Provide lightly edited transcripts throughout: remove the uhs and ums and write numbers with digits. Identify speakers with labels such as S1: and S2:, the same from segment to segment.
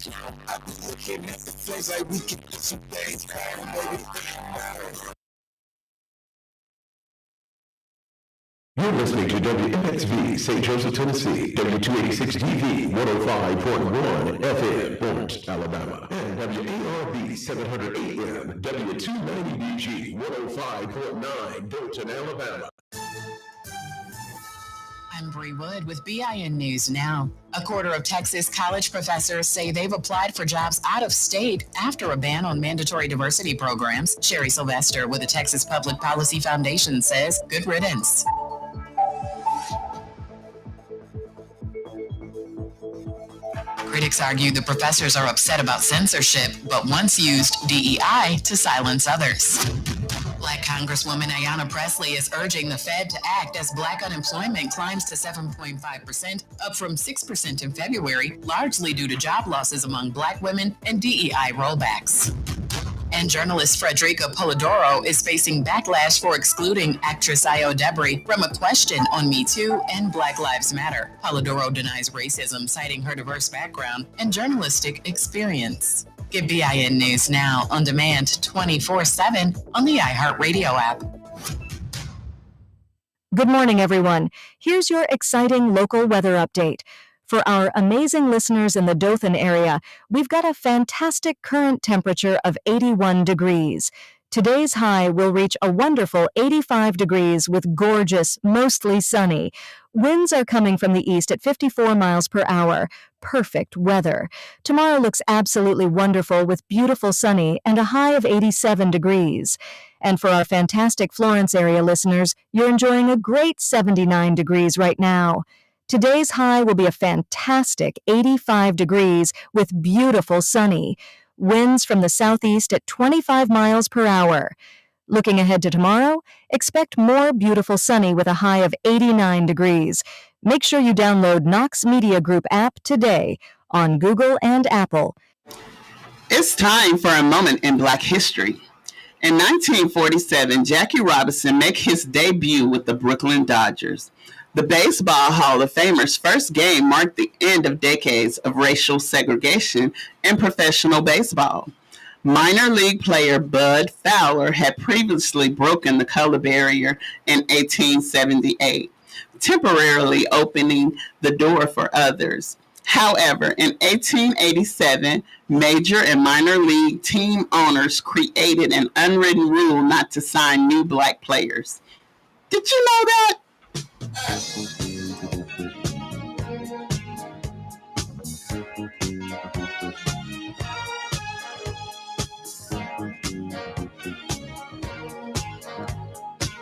S1: I be looking at the face like we can do some things, man. Everything matters.
S2: You're listening to WMXV, St. Joseph, Tennessee, W286DV, 105.1 FM, Florence, Alabama, and WARB 700 AM, W290BG, 105.9, Dothan, Alabama.
S3: I'm Bree Wood with BIN News Now. A quarter of Texas college professors say they've applied for jobs out of state after a ban on mandatory diversity programs. Sherry Sylvester with the Texas Public Policy Foundation says, good riddance. Critics argue the professors are upset about censorship, but once used DEI to silence others. Black Congresswoman Ayanna Pressley is urging the Fed to act as Black unemployment climbs to 7.5%, up from 6% in February, largely due to job losses among Black women and DEI rollbacks. And journalist Frederica Polidoro is facing backlash for excluding actress Ayo Debris from a question on Me Too and Black Lives Matter. Polidoro denies racism, citing her diverse background and journalistic experience. Get BIN News Now on demand 24/7 on the iHeartRadio app.
S4: Good morning, everyone. Here's your exciting local weather update. For our amazing listeners in the Dothan area, we've got a fantastic current temperature of 81 degrees. Today's high will reach a wonderful 85 degrees with gorgeous, mostly sunny. Winds are coming from the east at 54 miles per hour. Perfect weather. Tomorrow looks absolutely wonderful with beautiful sunny and a high of 87 degrees. And for our fantastic Florence area listeners, you're enjoying a great 79 degrees right now. Today's high will be a fantastic 85 degrees with beautiful sunny. Winds from the southeast at 25 miles per hour. Looking ahead to tomorrow, expect more beautiful sunny with a high of 89 degrees. Make sure you download Knox Media Group app today on Google and Apple.
S5: It's time for a moment in Black history. In 1947, Jackie Robinson made his debut with the Brooklyn Dodgers. The Baseball Hall of Famer's first game marked the end of decades of racial segregation in professional baseball. Minor league player Bud Fowler had previously broken the color barrier in 1878, temporarily opening the door for others. However, in 1887, major and minor league team owners created an unwritten rule not to sign new Black players. Did you know that?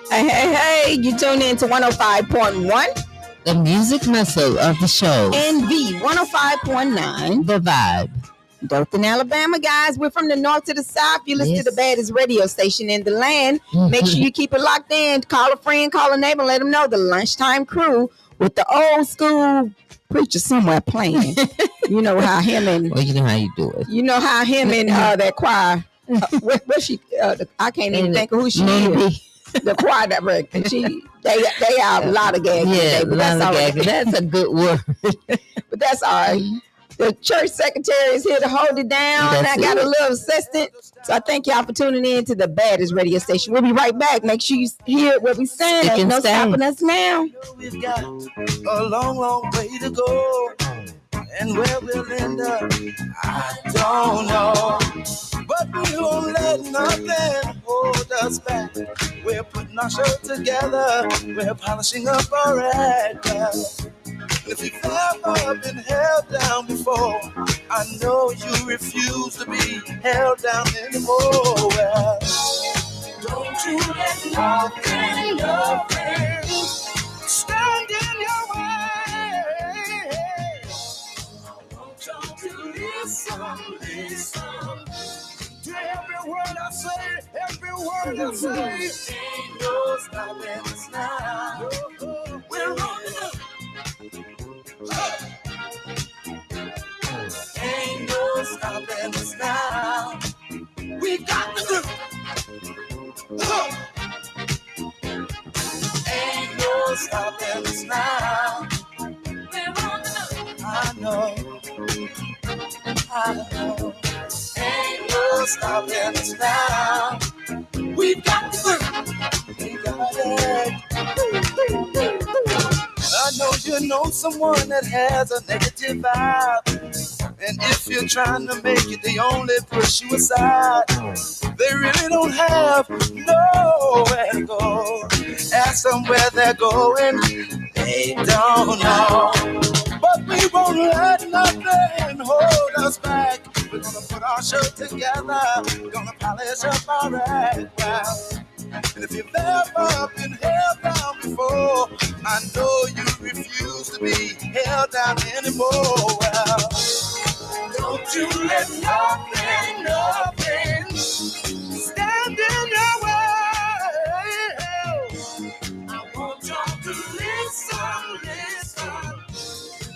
S6: Hey, you tune in to 105.1.
S7: The music missile of the show.
S6: NV 105.9.
S7: The vibe.
S6: Dothan, Alabama, guys. We're from the north to the south. You listen to the baddest radio station in the land. Make sure you keep it locked in. Call a friend, call a neighbor, let them know the lunchtime crew with the old school preacher somewhere playing. You know how him and...
S7: Well, you know how you do it.
S6: You know how him and that choir... where she... I can't even think of who she is. The choir director. They are a lot of gags.
S7: Yeah, but that's all right. That's a good word.
S6: But that's all right. The church secretary is here to hold it down. I got a little assistant. So I thank y'all for tuning in to the baddest radio station. We'll be right back. Make sure you hear what we're saying. There's no stopping us now.
S1: We've got a long, long way to go. And where we'll end up, I don't know. But we won't let nothing hold us back. We're putting our show together. We're polishing up our act. If you've ever been held down before, I know you refuse to be held down anymore. Well, don't you let nothing stand in your way. I want y'all to listen to every word I say, every word I say. Ain't no stopping us now. We're rolling up. Ain't no stopping us now. We got the groove. Ain't no stopping us now. We're on the move. I know. I know. Ain't no stopping us now. We've got the groove. We got it. I know you know someone that has a negative vibe. And if you're trying to make it, they only push you aside. They really don't have nowhere to go. Ask them where they're going, they don't know. But we won't let nothing hold us back. We're gonna put our show together. We're gonna polish up our act. Well, and if you've ever been held down before, I know you refuse to be held down anymore. Well, don't you let nothing stand in your way. I want y'all to listen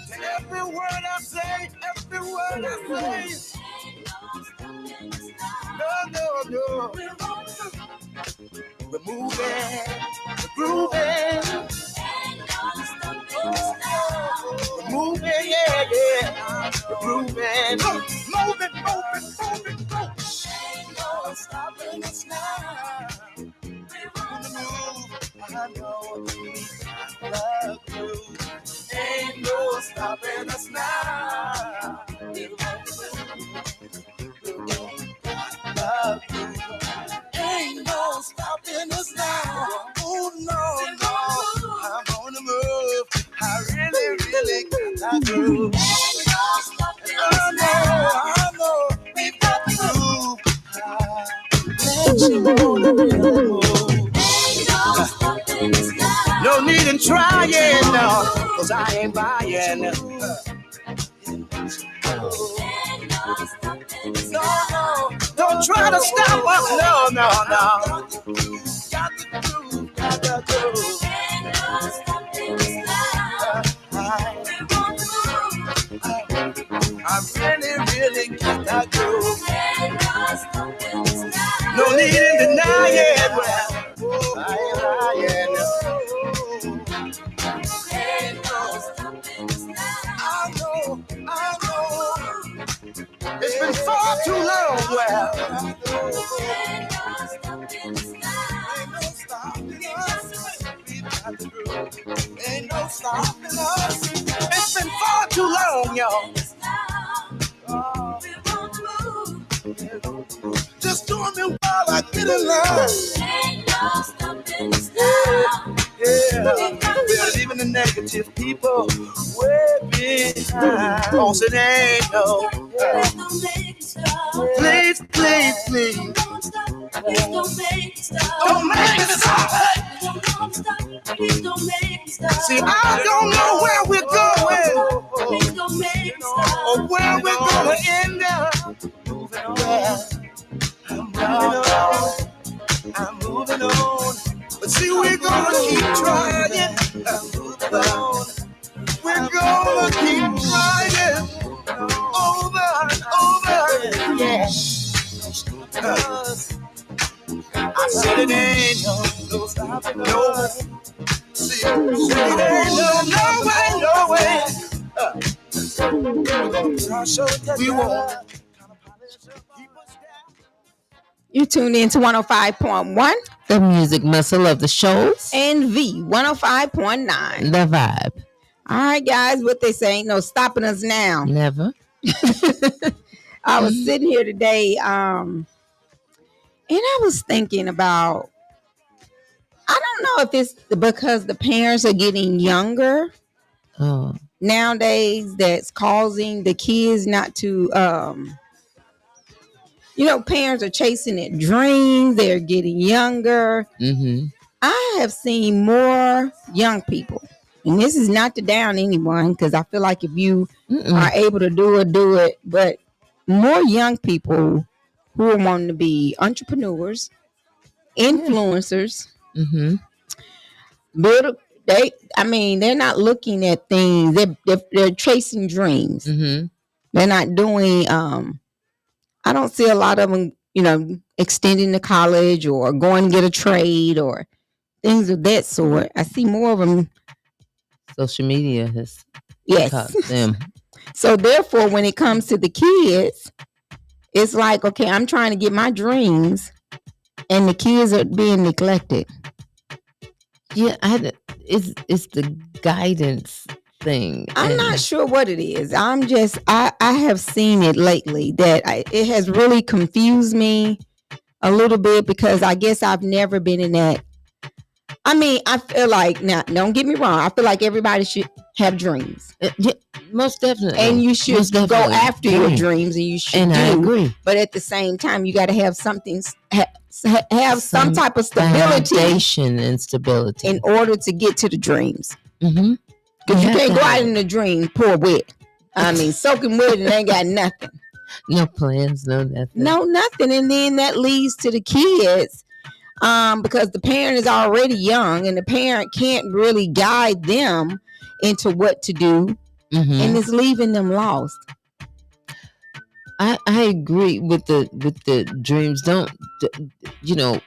S1: to every word I say, every word I say. No. We're moving, we're grooving. We're moving, yeah. We're grooving. Moving. Ain't no stopping us now. We're on the move. I know we got the groove. Ain't no stopping us now. We're on the groove. Ain't no stopping us now. Oh no, I'm on the move. I really got that groove. I know, we've got the groove. No need in trying, no, 'cause I ain't buying. No, don't try to stop us. No. Got the groove. I really got that groove. No need in denying. Well, I ain't lying. I know. It's been far too long. Well, ain't no stopping us. Ain't no stopping us. It's been far too long, y'all. Just doing me while I get in line. Ain't no stopping us now. Yeah. We're leaving the negative people way behind. Cause it ain't no. Please. Don't make it stop. See, I don't know where we're going or where we're gonna end up. I'm moving on. But see, we're gonna keep trying. We're gonna keep trying over and over. Yeah. I said it ain't no stopping. No. See, it ain't no way. We won't.
S6: You tuned in to 105.1.
S7: The music muscle of the shows.
S6: And V 105.9.
S7: The vibe.
S6: All right, guys, what they say ain't no stopping us now.
S7: Never.
S6: I was sitting here today, and I was thinking about, I don't know if it's because the parents are getting younger nowadays that's causing the kids not to, parents are chasing their dreams. They're getting younger.
S7: Mm-hmm.
S6: I have seen more young people, and this is not to down anyone, because I feel like if you are able to do it, but more young people who are wanting to be entrepreneurs, influencers, they're not looking at things. They're chasing dreams. They're not doing. I don't see a lot of them, extending to college or going to get a trade or things of that sort. I see more of them.
S7: Social media has
S6: Yes.
S7: taught them.
S6: So therefore, when it comes to the kids, it's like, okay, I'm trying to get my dreams, and the kids are being neglected.
S7: Yeah, it's the guidance thing.
S6: I'm not sure what it is. I have seen it lately that it has really confused me a little bit, because I guess I've never been in that. I mean, I feel like, now, don't get me wrong, I feel like everybody should have dreams.
S7: Yeah, most definitely.
S6: And you should go after your dreams, and you should
S7: I agree.
S6: But at the same time, you got to have something, have some type of stability.
S7: Foundation and stability.
S6: In order to get to the dreams.
S7: Mm-hmm.
S6: Because you can't go out in the dream pour wet. I mean, soaking wet and ain't got nothing.
S7: No plans, no nothing.
S6: No, nothing. And then that leads to the kids, because the parent is already young, and the parent can't really guide them into what to do, and it's leaving them lost.
S7: I agree with the dreams. Don't,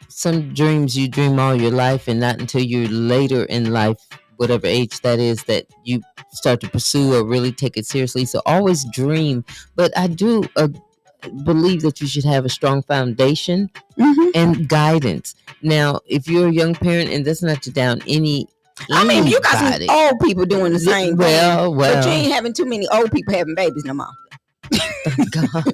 S7: some dreams you dream all your life, and not until you're later in life, whatever age that is, that you start to pursue or really take it seriously. So always dream, but I do believe that you should have a strong foundation and guidance. Now, if you're a young parent, and that's not to down any.
S6: I mean, you got some old people doing the same thing.
S7: Well,
S6: but you ain't having too many old people having babies no more.
S7: God.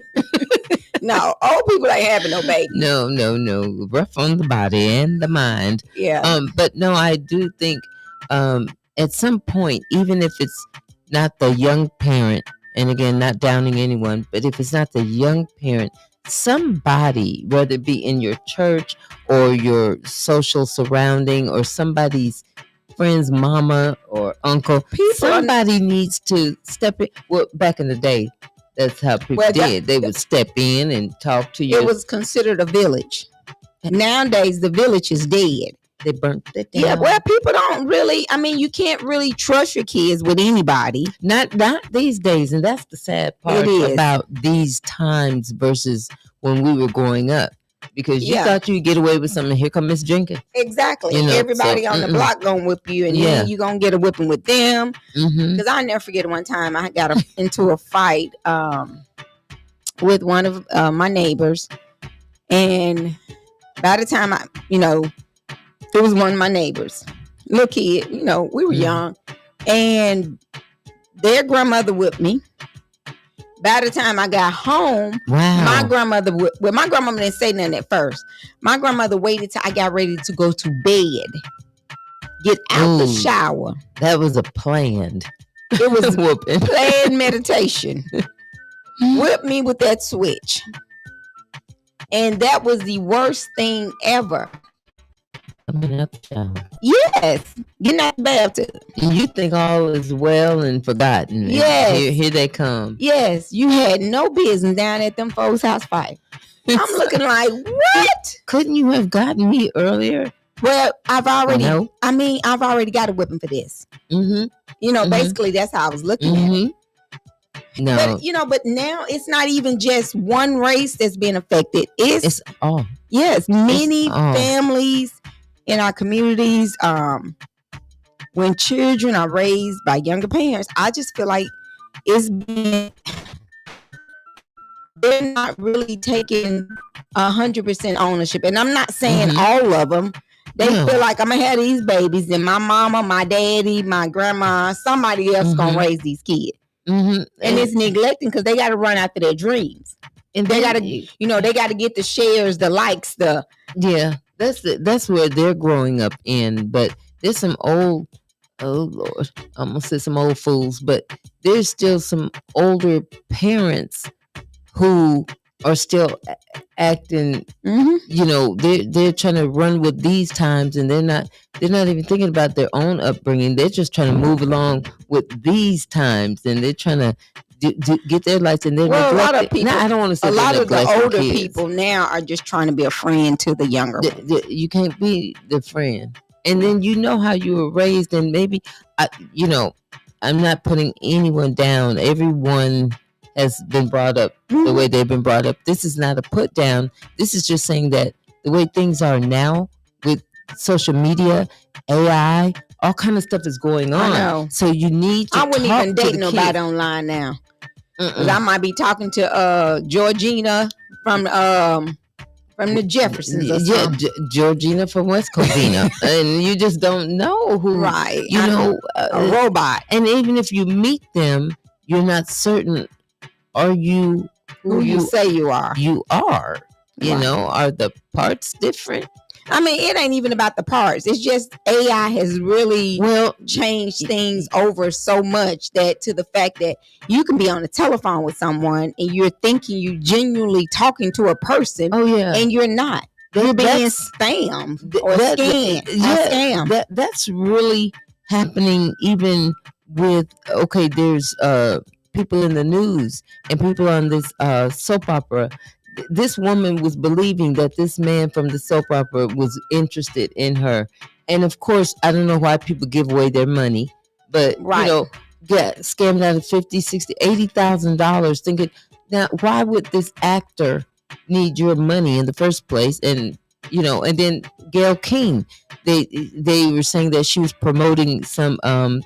S6: No, old people ain't having no babies.
S7: No. Rough on the body and the mind.
S6: Yeah.
S7: But no, I do think at some point, even if it's not the young parent, and again, not downing anyone, but if it's not the young parent, somebody, whether it be in your church or your social surrounding or somebody's friend's mama or uncle, somebody needs to step in. Well, back in the day, that's how people did. They would step in and talk to you.
S6: It was considered a village. Nowadays, the village is dead.
S7: They burnt it down.
S6: Yeah, well, people don't really, I mean, you can't really trust your kids with anybody.
S7: Not these days. And that's the sad part about these times versus when we were growing up. Because you thought you'd get away with something. Here come Miss Jenkins.
S6: Exactly. Everybody on the block gonna whip you, and then you gonna get a whipping with them. Because I'll never forget one time I got into a fight with one of my neighbors. And by the time it was one of my neighbors, little kid, we were young, and their grandmother whipped me. By the time I got home, my grandmother didn't say nothing at first. My grandmother waited till I got ready to go to bed, get out the shower.
S7: That was a planned.
S6: It was
S7: whooping.
S6: Planned meditation. Whipped me with that switch. And that was the worst thing ever.
S7: Coming out the shower.
S6: Yes, getting out the bathtub.
S7: You think all is well and forgotten.
S6: Yes.
S7: Here they come.
S6: Yes, you had no business down at them folks' house fight. I'm looking like, what?
S7: Couldn't you have gotten me earlier?
S6: Well, I've already got a whipping for this. Basically that's how I was looking at it.
S7: No.
S6: But now it's not even just one race that's being affected. It's
S7: all.
S6: Yes, many families in our communities, when children are raised by younger parents, I just feel like they're not really taking 100% ownership. And I'm not saying all of them. They feel like I'm gonna have these babies, and my mama, my daddy, my grandma, somebody else gonna raise these kids. And it's neglecting because they got to run after their dreams, and they got to, they got to get the shares, the likes,
S7: That's where they're growing up in. But there's some old, oh Lord, I almost said some old fools, but there's still some older parents who are still acting, they're trying to run with these times, and they're not even thinking about their own upbringing. They're just trying to move along with these times, and they're trying to get their lights, and they're
S6: a lot of people.
S7: I don't want to say
S6: a lot of the older people now are just trying to be a friend to the younger ones.
S7: You can't be the friend, and then how you were raised, and maybe I'm not putting anyone down. Everyone has been brought up the way they've been brought up. This is not a put down. This is just saying that the way things are now with social media, AI, all kind of stuff is going on.
S6: I know.
S7: So you need to
S6: I wouldn't
S7: talk
S6: even
S7: to
S6: date
S7: the
S6: nobody
S7: kids.
S6: online now. 'Cause I might be talking to Georgina from the Jeffersons or
S7: Yeah,
S6: something.
S7: Georgina from West Covina, and you just don't know who.
S6: Right.
S7: You know,
S6: A robot.
S7: and even if you meet them, you're not certain. Are you
S6: Who you say you are.
S7: You are. You
S6: Right.
S7: know, are the parts different?
S6: I mean, it ain't even about the parts. It's just AI has really changed things over so much that to the fact that you can be on the telephone with someone and you're thinking you genuinely talking to a person.
S7: Oh yeah,
S6: and you're not. You're being spammed or scammed.
S7: Yeah, that's really happening. Even with there's people in the news and people on this soap opera. This woman was believing that this man from the soap opera was interested in her. And of course, I don't know why people give away their money, but get scammed out of $50,000, $60,000, $80,000 thinking, now why would this actor need your money in the first place? And and then Gayle King, they were saying that she was promoting some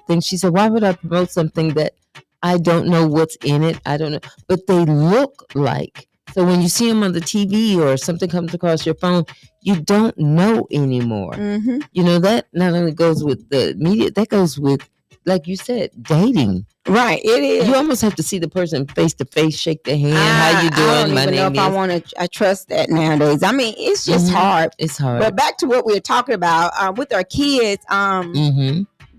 S7: thing. She said, why would I promote something that I don't know what's in it? I don't know, but they look like. So when you see them on the TV or something comes across your phone, you don't know anymore.
S6: Mm-hmm.
S7: That not only goes with the media, that goes with, like you said, dating.
S6: Right, it is.
S7: You almost have to see the person face to face, shake their hand. How you doing?
S6: I don't even know if I want to. I trust that nowadays. I mean, it's just hard.
S7: It's hard.
S6: But back to what we were talking about with our kids.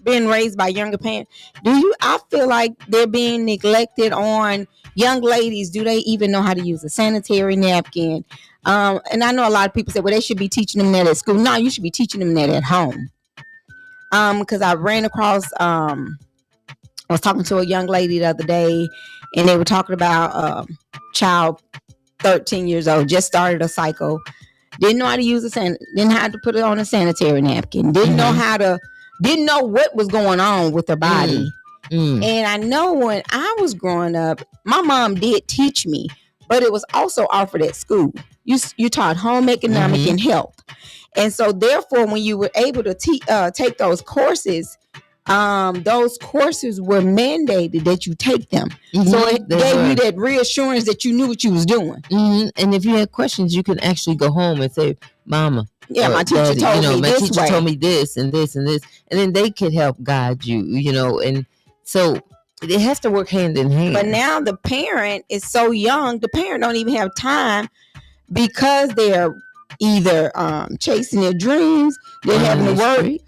S6: Being raised by younger parents. I feel like they're being neglected on young ladies. Do they even know how to use a sanitary napkin? And I know a lot of people say, well, they should be teaching them that at school. No, you should be teaching them that at home. Because I ran across, I was talking to a young lady the other day, and they were talking about child 13 years old, just started a cycle, didn't know how to use didn't have to put it on a sanitary napkin, didn't know what was going on with her body. And I know when I was growing up, my mom did teach me, but it was also offered at school. You taught home economic and health. And so therefore, when you were able to take those courses were mandated that you take them. So it gave you that reassurance that you knew what you was doing.
S7: And if you had questions, you can actually go home and say, Mama,
S6: my teacher
S7: told me this and this and this, and then they could help guide you, and so it has to work hand in hand.
S6: But now the parent is so young, the parent don't even have time because they're either chasing their dreams, they're having to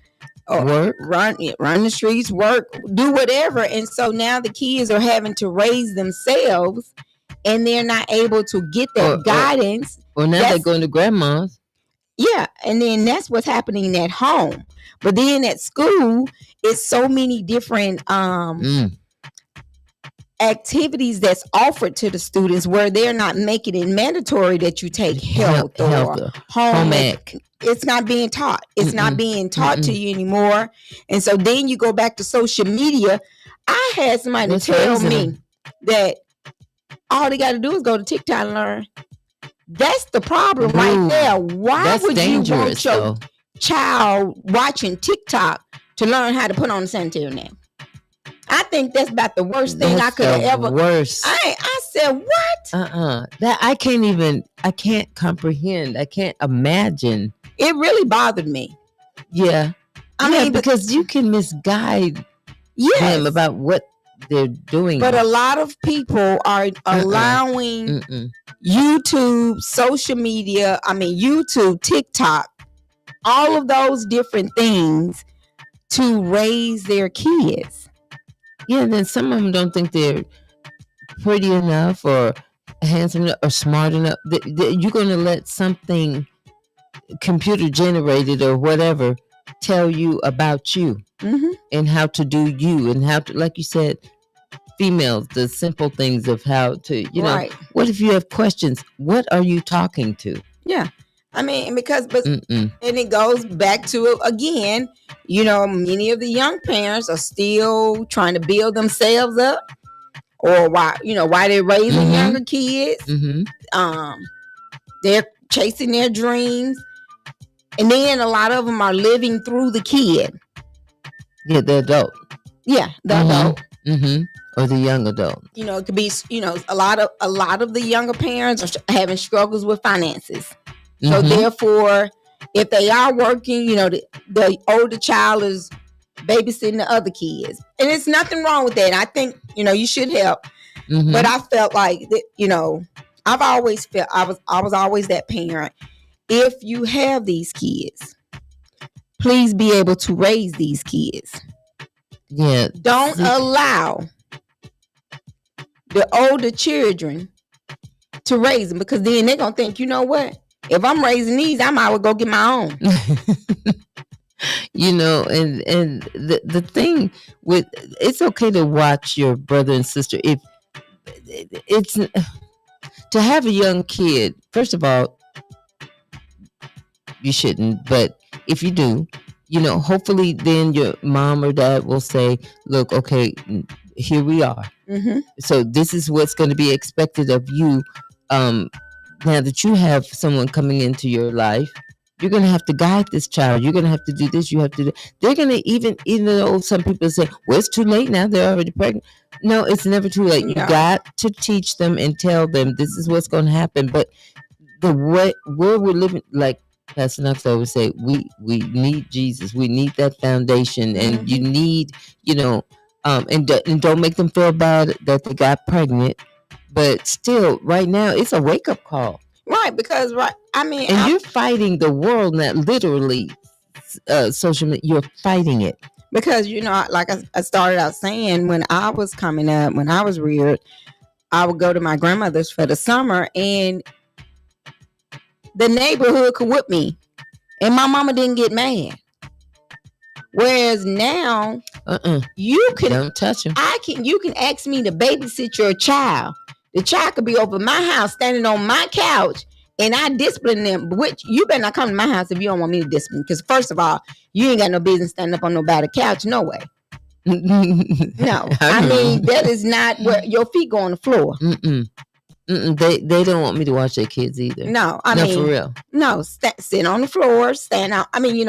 S6: work, run the streets, work, do whatever, and so now the kids are having to raise themselves, and they're not able to get that guidance.
S7: Or now they're going to grandma's.
S6: Yeah, and then that's what's happening at home. But then at school, it's so many different activities that's offered to the students where they're not making it mandatory that you take health or home ec. It's not being taught. It's not being taught to you anymore. And so then you go back to social media. I had somebody tell me that all they got to do is go to TikTok and learn. That's the problem right there. Why would you want your child watching TikTok to learn how to put on a sanitary napkin? I think that's about the worst thing I could have ever.
S7: Worst.
S6: I said, what?
S7: That I can't comprehend. I can't imagine.
S6: It really bothered me.
S7: Yeah. I mean, because you can misguide them about what they're doing.
S6: But a lot of people are allowing YouTube, social media, YouTube, TikTok, all of those different things to raise their kids.
S7: Yeah, and then some of them don't think they're pretty enough or handsome enough or smart enough. You're going to let something computer generated or whatever tell you about you and how to do you and how to, like you said, females, the simple things of how to, what if you have questions? What are you talking to?
S6: Yeah. And it goes back to, again, many of the young parents are still trying to build themselves up, or why they're raising younger kids. They're chasing their dreams. And then a lot of them are living through the kid.
S7: Yeah, the adult.
S6: Yeah, the adult.
S7: or the young adult?
S6: It could be, a lot of the younger parents are having struggles with finances. So therefore, if they are working, the older child is babysitting the other kids, and it's nothing wrong with that. I think you should help, but I felt like that, I've always felt I was always that parent. If you have these kids, please be able to raise these kids.
S7: Yeah.
S6: Don't allow the older children to raise them, because then they're gonna think, you know what? If I'm raising these, I might well go get my own.
S7: And the thing with, it's okay to watch your brother and sister. If it's to have a young kid, first of all, you shouldn't, but if you do, hopefully then your mom or dad will say, look, okay, here we are. So this is what's going to be expected of you. Now that you have someone coming into your life, you're going to have to guide this child. You're going to have to do this. You have to do. They're going to even though some people say, well, it's too late now, they're already pregnant. No, it's never too late. You got to teach them and tell them this is what's going to happen. But the way where we're living, like Pastor Knox always say, we need Jesus. We need that foundation, and you need, and don't make them feel bad that they got pregnant. But still, right now, it's a wake-up call.
S6: Right, because,
S7: and you're fighting the world, not literally social media. You're fighting it.
S6: Because, like I started out saying, when I was coming up, when I was reared, I would go to my grandmother's for the summer, and the neighborhood could whip me, and my mama didn't get mad. Whereas now, you can
S7: don't touch him.
S6: You can ask me to babysit your child. The child could be over my house, standing on my couch, and I discipline them. Which you better not come to my house if you don't want me to discipline. Because first of all, you ain't got no business standing up on nobody's couch. No way. No, I mean that is not where your feet go on the floor.
S7: They don't want me to watch their kids either.
S6: No, I mean
S7: for real.
S6: No, sit on the floor, stand out. I mean,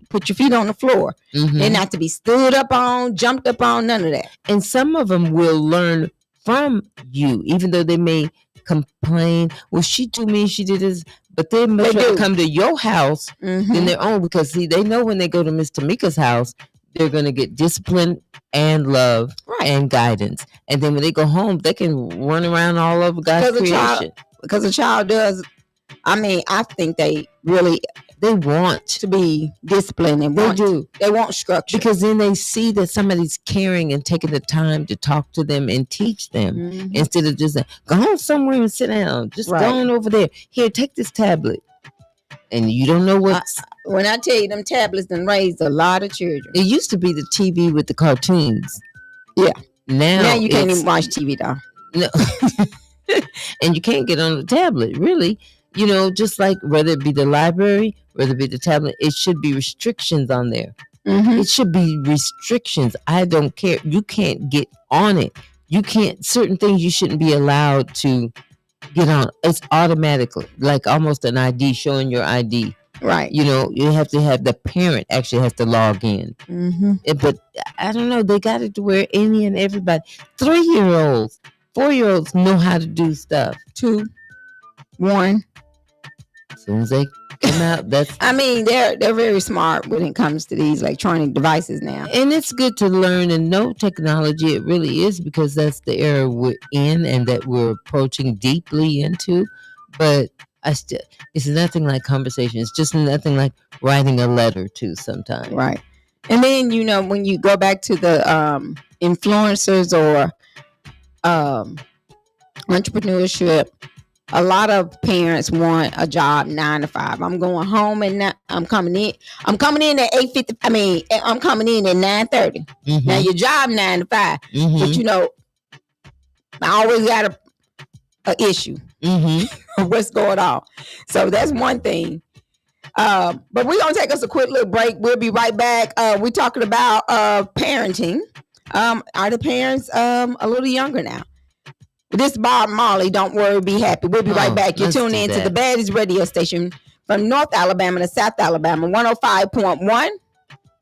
S6: put your feet on the floor. They're not to be stood up on, jumped up on, none of that.
S7: And some of them will learn from you, even though they may complain. Well, she told me she did this, but they may come to your house than their own, because see, they know when they go to Miss Tamika's house, they're going to get discipline and love and guidance. And then when they go home, they can run around all over God's creation.
S6: Because a child does, I think they
S7: want
S6: to be disciplined, and they want structure,
S7: because then they see that somebody's caring and taking the time to talk to them and teach them instead of just go on somewhere and sit down. Just go on over there. Here, take this tablet. And you don't know what's...
S6: when I tell you, them tablets done raised a lot of children.
S7: It used to be the TV with the cartoons.
S6: Yeah.
S7: Now
S6: you can't even watch TV, though.
S7: No. And you can't get on the tablet, really. Just like whether it be the library, whether it be the tablet, it should be restrictions on there. It should be restrictions. I don't care. You can't get on it. You can't, certain things you shouldn't be allowed to get on. It's automatically, like almost an ID, showing your ID.
S6: Right.
S7: You have to have the parent actually has to log in. But I don't know. They got it to where any and everybody, 3-year-olds, 4-year-olds know how to do stuff.
S6: 2, 1.
S7: As soon as they come out,
S6: they're very smart when it comes to these electronic devices now.
S7: And it's good to learn and know technology. It really is, because that's the era we're in and that we're approaching deeply into. But it's nothing like conversation. It's just nothing like writing a letter to sometimes.
S6: Right. And then, when you go back to the influencers or entrepreneurship, a lot of parents want a job 9 to 5. I'm going home and I'm coming in at 8:50. I'm coming in at 9:30. Now your job 9 to 5, but I always got a issue. What's going on? So that's one thing. But we're gonna take us a quick little break. We'll be right back. We're talking about parenting. Are the parents a little younger now? This is Bob Marley. Don't worry, be happy. We'll be right back. You're tuning in to the baddest radio station from North Alabama to South Alabama, 105.1.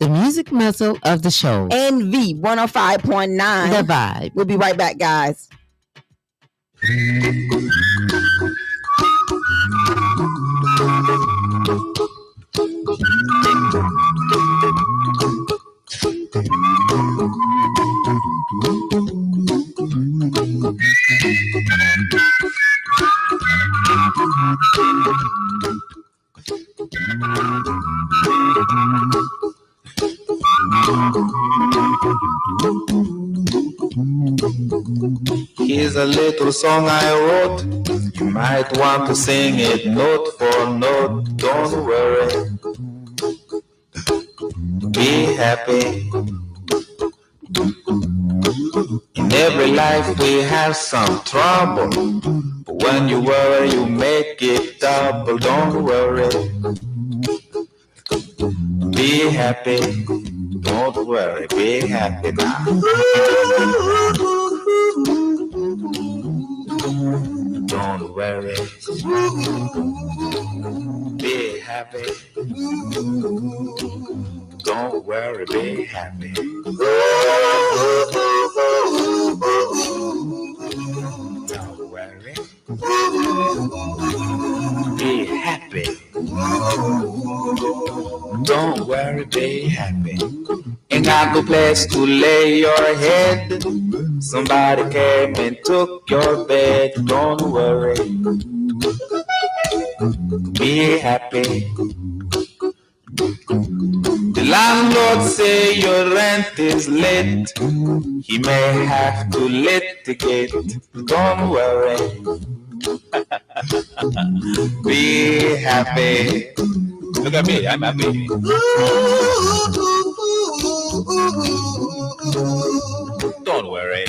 S7: The music muscle of the show.
S6: NV 105.9.
S7: The vibe.
S6: We'll be right back, guys.
S1: Here's a little song I wrote. You might want to sing it note for note. Don't worry. Be happy. In every life we have some trouble. But when you worry, you make it double. Don't worry. Be happy. Don't worry. Be happy now. Don't worry. Be happy. Don't worry, be happy. Don't worry. Be happy. Don't worry, be happy. Ain't got no place to lay your head. Somebody came and took your bed. Don't worry. Be happy. The landlord say your rent is late. He may have to litigate. Don't worry. Be happy. Look at me, I'm happy. Don't worry.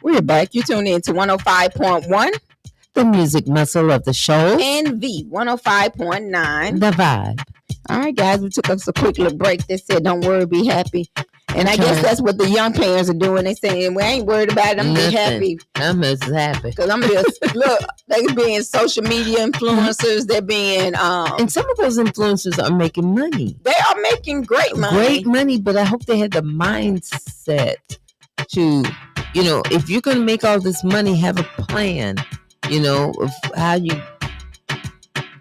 S6: We're back. You tune in to 105.1.
S7: The music muscle of the show.
S6: NV 105.9.
S7: The vibe.
S6: All right, guys, we took us a quick little break. They said, don't worry, be happy. And I guess that's what the young parents are doing. They saying, we ain't worried about it. I'm be happy.
S7: I'm just happy.
S6: Because I'm just, look, they being social media influencers. They're being...
S7: and some of those influencers are making money.
S6: They are making great money.
S7: Great money, but I hope they had the mindset to, you know, if you're going to make all this money, have a plan, you know, of how you...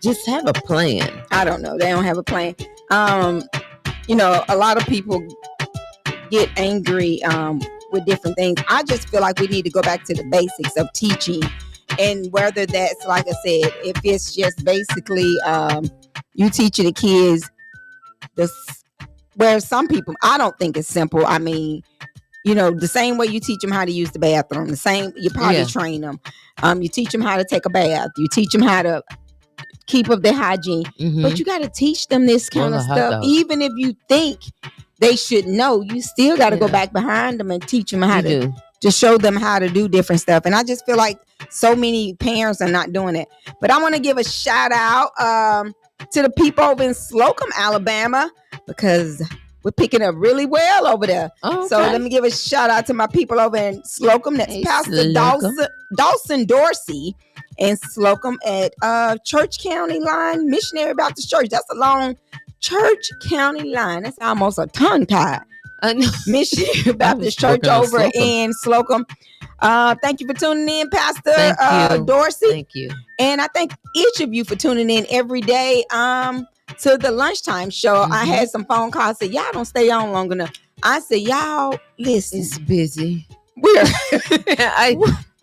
S7: Just have a plan.
S6: I don't know. They don't have a plan. You know, a lot of people get angry with different things. I just feel like we need to go back to the basics of teaching, and whether that's, like I said, if it's just basically you teaching the kids this, where some people, I don't think it's simple. I mean, you know, the same way you teach them how to use the bathroom, the same, you potty train them. You teach them how to take a bath. You teach them how to keep up their hygiene. But you got to teach them this kind of stuff. Even if you think they should know, you still got to go back behind them and teach them how to show them how to do different stuff. And I just feel like so many parents are not doing it. But I want to give a shout out to the people over in Slocum, Alabama, because we're picking up really well over there. Okay. So let me give a shout out to my people over in Slocum. That's Pastor Dawson Dorsey in Slocum at Church County Line Missionary Baptist Church. That's a long Church County Line. That's almost a tongue tie. Missionary Baptist Church over in Slocum. Thank you for tuning in, Pastor Dorsey.
S7: Thank you.
S6: And I thank each of you for tuning in every day to the lunchtime show. I had some phone calls say, y'all don't stay on long enough. I said, y'all listen.
S7: It's busy.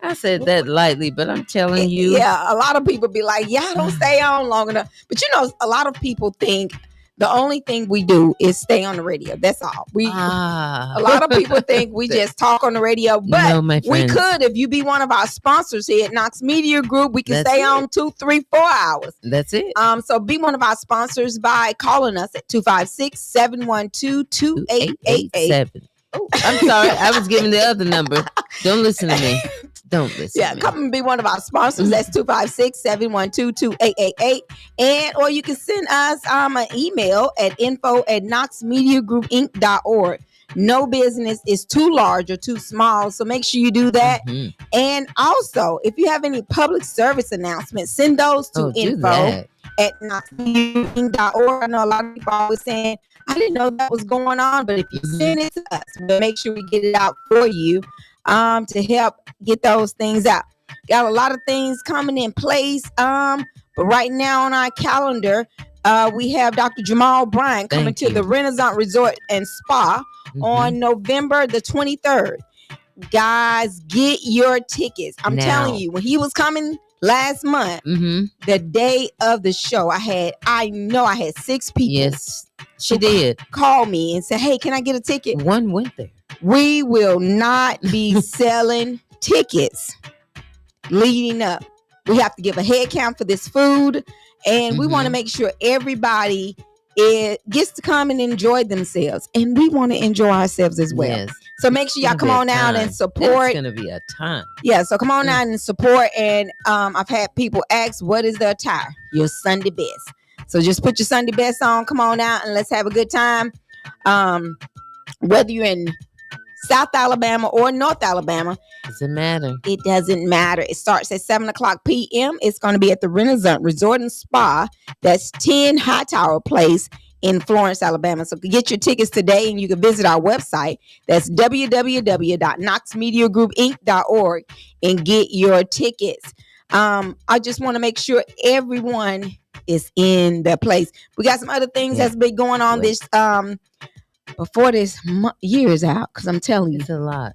S7: I said that lightly, but I'm telling you.
S6: Yeah, a lot of people be like, y'all don't stay on long enough. But you know, a lot of people think the only thing we do is stay on the radio. That's all. A lot of people think we just talk on the radio, but we could, if you be one of our sponsors here at Knox Media Group, we can stay on 2, 3, 4 hours.
S7: That's it.
S6: So be one of our sponsors by calling us at 256-712-2888.
S7: Oh, I'm sorry. I was giving the other number. Don't listen to me. Don't listen.
S6: Yeah, come and be one of our sponsors. That's 256-712-2888. And or you can send us an email at info@knoxmediagroupinc.org. No business is too large or too small, so make sure you do that. And also, if you have any public service announcements, send those to info at knoxmediainc.org. I know a lot of people always saying, I didn't know that was going on, but if you send it to us, we'll make sure we get it out for you to help get those things out. Got a lot of things coming in place. But right now on our calendar, we have Dr. Jamal Bryant coming to the Renaissance Resort and Spa on November the 23rd. Guys, get your tickets. I'm telling you, when he was coming last month, the day of the show, I had 6 people.
S7: Yes, she did.
S6: Call me and say, hey, can I get a ticket?
S7: One went there.
S6: We will not be selling tickets leading up. We have to give a head count for this food, and we want to make sure everybody gets to come and enjoy themselves, and we want to enjoy ourselves as well. Yes. So make sure y'all come on out and support.
S7: It's gonna be a time.
S6: Yeah, so come on out and support. And I've had people ask, what is the attire? Your Sunday best. So just put your Sunday best on, come on out, and let's have a good time. Whether you're in South Alabama or North Alabama,
S7: doesn't matter.
S6: It doesn't matter. It starts at 7:00 p.m. It's going to be at the Renaissance Resort and Spa. That's 10 Hightower Place in Florence, Alabama. So get your tickets today, and you can visit our website. That's www.knoxmediagroupinc.org and get your tickets. I just want to make sure everyone is in the place. We got some other things that's been going on this before this year is out, because I'm telling you,
S7: it's a lot.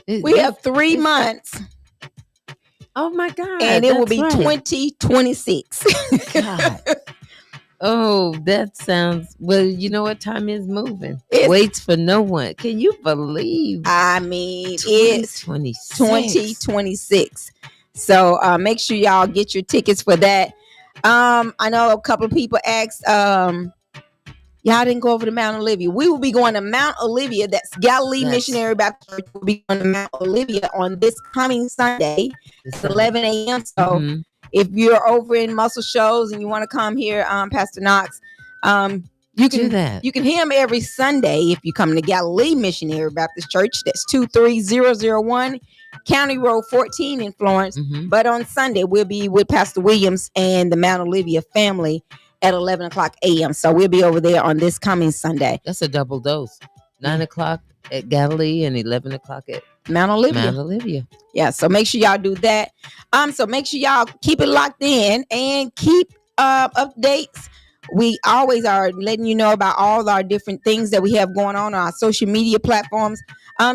S6: We have 3 months.
S7: Oh my God.
S6: And it will be 2026.
S7: God. Oh, that sounds, well, you know what? Time is moving. It waits for no one. Can you believe?
S6: I mean, it's 2026. So make sure y'all get your tickets for that. I know a couple of people asked, y'all didn't go over to Mount Olivia. We will be going to Mount Olivia. That's Galilee Missionary Baptist Church. We'll be going to Mount Olivia on this coming Sunday. It's 11 a.m. So if you're over in Muscle Shoals and you want to come here, Pastor Knox, you can do that. You can hear him every Sunday if you come to Galilee Missionary Baptist Church. That's 23001 County Road 14 in Florence. But on Sunday, we'll be with Pastor Williams and the Mount Olivia family at 11:00 a.m. So we'll be over there on this coming Sunday.
S7: That's a double dose. 9:00 at Galilee and 11:00 at
S6: Mount Olivia.
S7: Mount Olivia.
S6: Yeah, so make sure y'all do that. So make sure y'all keep it locked in and keep updates. We always are letting you know about all our different things that we have going on our social media platforms.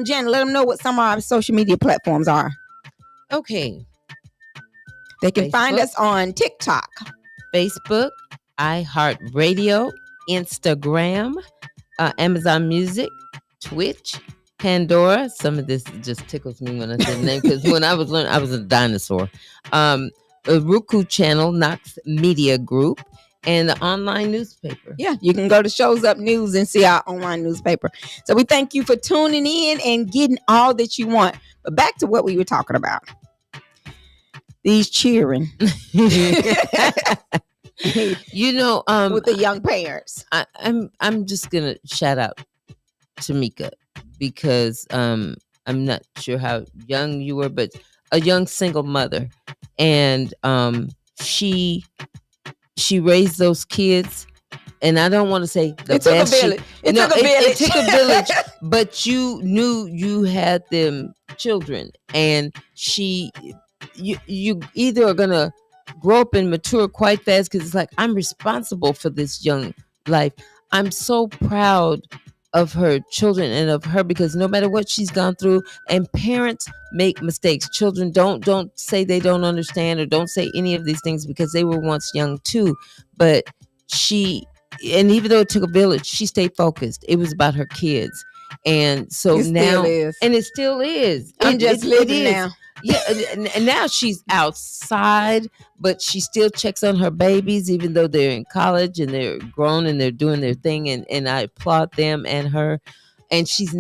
S6: Jen, let them know what some of our social media platforms are.
S7: Okay.
S6: They can find us on TikTok,
S7: Facebook, iHeartRadio, Instagram, Amazon Music, Twitch, Pandora. Some of this just tickles me when I say the name, because when I was learning, I was a dinosaur. A Roku channel, Knox Media Group, and the online newspaper.
S6: Yeah, you can go to Shows Up News and see our online newspaper. So we thank you for tuning in and getting all that you want. But back to what we were talking about. These cheering.
S7: You know,
S6: with the young parents.
S7: I'm just gonna shout out Tamika, because I'm not sure how young you were, but a young single mother, and she raised those kids, and I don't want to say
S6: it took a village. It took a village,
S7: but you knew you had them children, and you either are gonna grow up and mature quite fast, because it's like, I'm responsible for this young life. I'm so proud of her children and of her, because no matter what she's gone through, and parents make mistakes. Children don't say they don't understand, or don't say any of these things, because they were once young too. But and even though it took a village, she stayed focused. It was about her kids. And so now, and it still is.
S6: I'm just living now.
S7: Yeah, and now she's outside, but she still checks on her babies, even though they're in college and they're grown and they're doing their thing. And I applaud them and her. And she's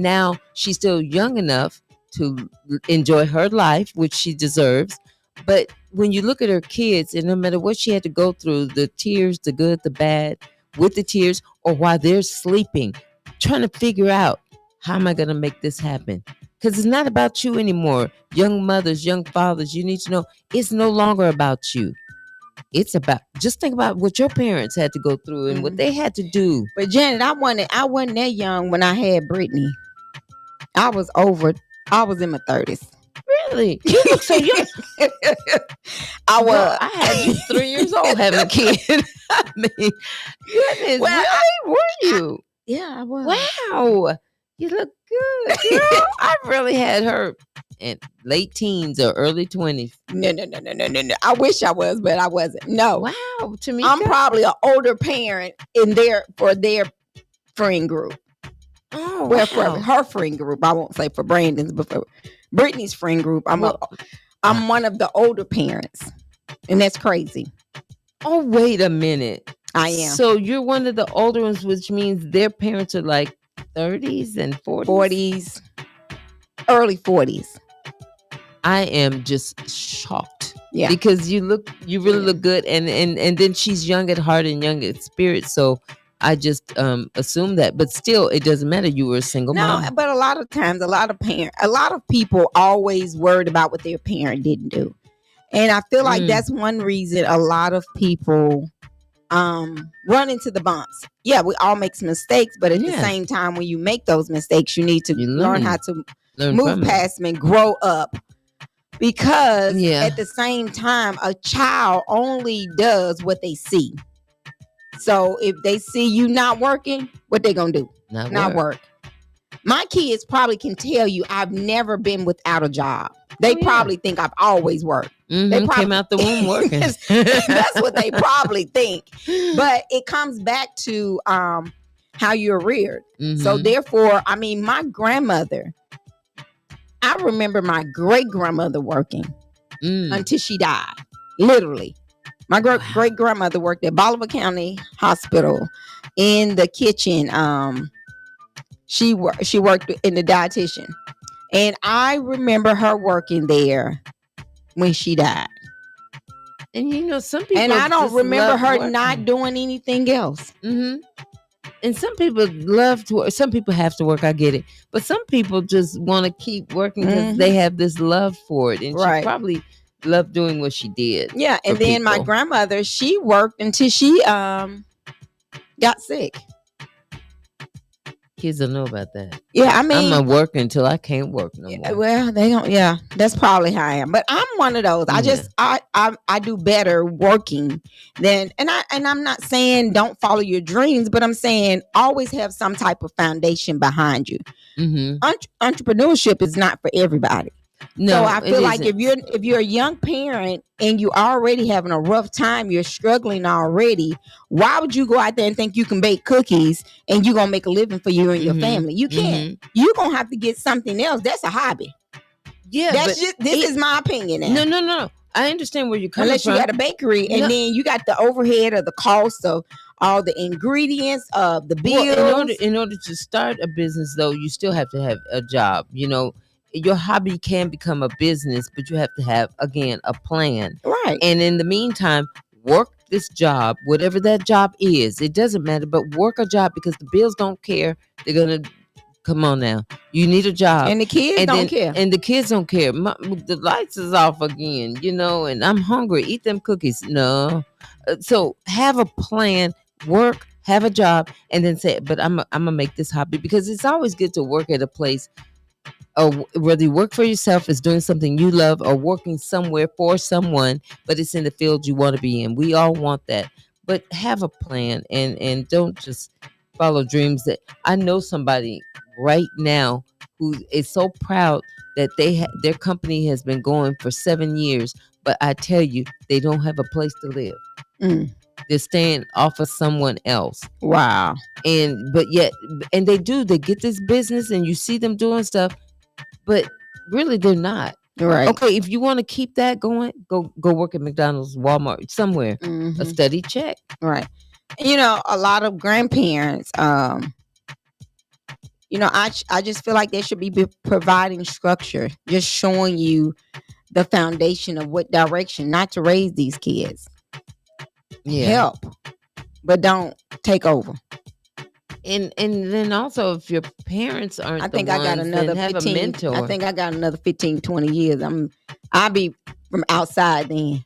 S7: still young enough to enjoy her life, which she deserves. But when you look at her kids, and no matter what she had to go through, the tears, the good, the bad, with the tears, or while they're sleeping, trying to figure out, how am I going to make this happen? Because it's not about you anymore. Young mothers, young fathers, you need to know it's no longer about you. it's about, just think about what your parents had to go through and what they had to do.
S6: But Janet, I wasn't that young when I had Brittany. I was in my 30s.
S7: Really? You look so young.
S6: I was.
S7: Well, I had you 3 years old having a kid. I mean, goodness,
S6: Well,
S7: really? Were you?
S6: Yeah, I was.
S7: Wow. You look good, girl. I really had her in late teens or early 20s.
S6: No. I wish I was, but I wasn't. No.
S7: Wow, to me,
S6: I'm probably an older parent for their friend group.
S7: Oh,
S6: Well,
S7: wow.
S6: for her friend group, I won't say for Brandon's, but for Brittany's friend group, I'm one of the older parents, and that's crazy.
S7: Oh, wait a minute.
S6: I am.
S7: So you're one of the older ones, which means their parents are like 30s and 40s?
S6: 40s, early 40s.
S7: I am just shocked.
S6: Yeah.
S7: Because you really look good, and then she's young at heart and young at spirit, so I just assume that. But still, it doesn't matter. You were a single mom.
S6: No, but a lot of times, a lot of people always worried about what their parent didn't do. And I feel like that's one reason a lot of people run into the bumps. Yeah, we all make some mistakes, but at the same time, when you make those mistakes, you need to learn how to move past them and grow up. Because at the same time, a child only does what they see. So if they see you not working, what they gonna do? Not work. My kids probably can tell you I've never been without a job. They probably think I've always worked. They probably
S7: came out the womb working.
S6: That's what they probably think. But it comes back to how you're reared. So therefore, I mean, my grandmother, I remember my great grandmother working until she died. Literally. My great grandmother worked at Bolivar County Hospital in the kitchen. She worked in the dietitian, and I remember her working there when she died.
S7: And you know, some people,
S6: and I don't remember her not doing anything else.
S7: And some people love to work. Some people have to work. I get it, but some people just want to keep working because they have this love for it, and she probably loved doing what she did.
S6: Yeah, and then my grandmother, she worked until she got sick.
S7: Kids don't know about that.
S6: Yeah, I mean,
S7: I'm gonna work until I can't work no more.
S6: Well, they don't. Yeah, that's probably how I am. But I'm one of those. I do better working than, and I'm not saying don't follow your dreams, but I'm saying always have some type of foundation behind you. Entrepreneurship is not for everybody. No, so I feel like if you're a young parent and you already having a rough time, you're struggling already, why would you go out there and think you can bake cookies and you're gonna make a living for you and your family? You can't. You're gonna have to get something else. That's a hobby.
S7: Yeah,
S6: this is my opinion now.
S7: No. I understand where you're coming
S6: from. Unless you got a bakery and then you got the overhead of the cost of all the ingredients of the bills.
S7: Well, in order to start a business, though, you still have to have a job. You know, your hobby can become a business, but you have to have, again, a plan.
S6: Right.
S7: And in the meantime, work this job, whatever that job is. It doesn't matter, but work a job because the bills don't care. They're going to, come on now. You need a job.
S6: And the kids don't care.
S7: And the kids don't care. The lights is off again, you know, and I'm hungry. Eat them cookies. No. So have a plan, work, have a job, and then say, but I'm going to make this hobby, because it's always good to work at a place. Or whether you work for yourself, is doing something you love, or working somewhere for someone, but it's in the field you want to be in. We all want that, but have a plan and don't just follow dreams. That I know somebody right now who is so proud that their company has been going for 7 years, but I tell you, they don't have a place to live. They're staying off of someone else.
S6: Wow.
S7: And they get this business, and you see them doing stuff, but really they're not.
S6: Right.
S7: Okay, if you want to keep that going, go work at McDonald's, Walmart, somewhere. A steady check.
S6: Right. You know, a lot of grandparents, you know, I just feel like they should be providing structure, just showing you the foundation of what direction not to raise these kids.
S7: Yeah.
S6: Help, but don't take over.
S7: And then also, if your parents aren't,
S6: I got another 15. I think I got another 15, 20 years. I'll be from outside then.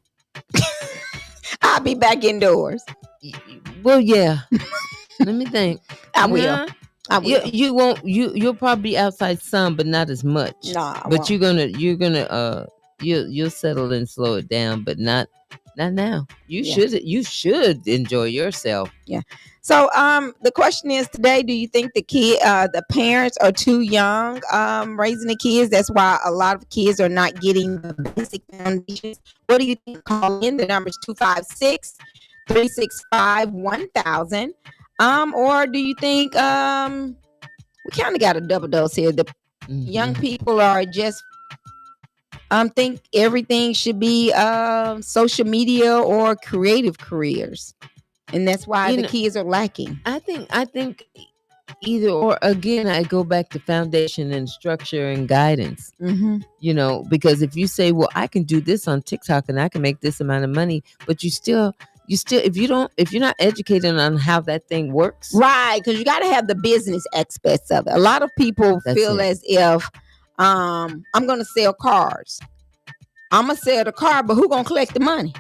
S6: I'll be back indoors.
S7: Well, yeah. Let me think.
S6: I will.
S7: Nah,
S6: I will.
S7: you won't. You'll probably be outside some, but not as much.
S6: Nah, I
S7: But
S6: won't.
S7: you'll settle and slow it down, but not now. You
S6: Yeah.
S7: should enjoy yourself.
S6: So the question is today, do you think the parents are too young raising the kids? That's why a lot of kids are not getting the basic foundations. What do you think? Call in. The number is 256-365-1000. Or do you think we kind of got a double dose here? The young people are just think everything should be social media or creative careers. And that's why the kids are lacking.
S7: I think either or. Again, I go back to foundation and structure and guidance.
S6: Mm-hmm.
S7: Because if you say, well, I can do this on TikTok and I can make this amount of money, but you still if you're not educated on how that thing works,
S6: right? Because you got to have the business aspects of it. A lot of people feel as if I'm going to sell cars. I'm going to sell the car, but who going to collect the money?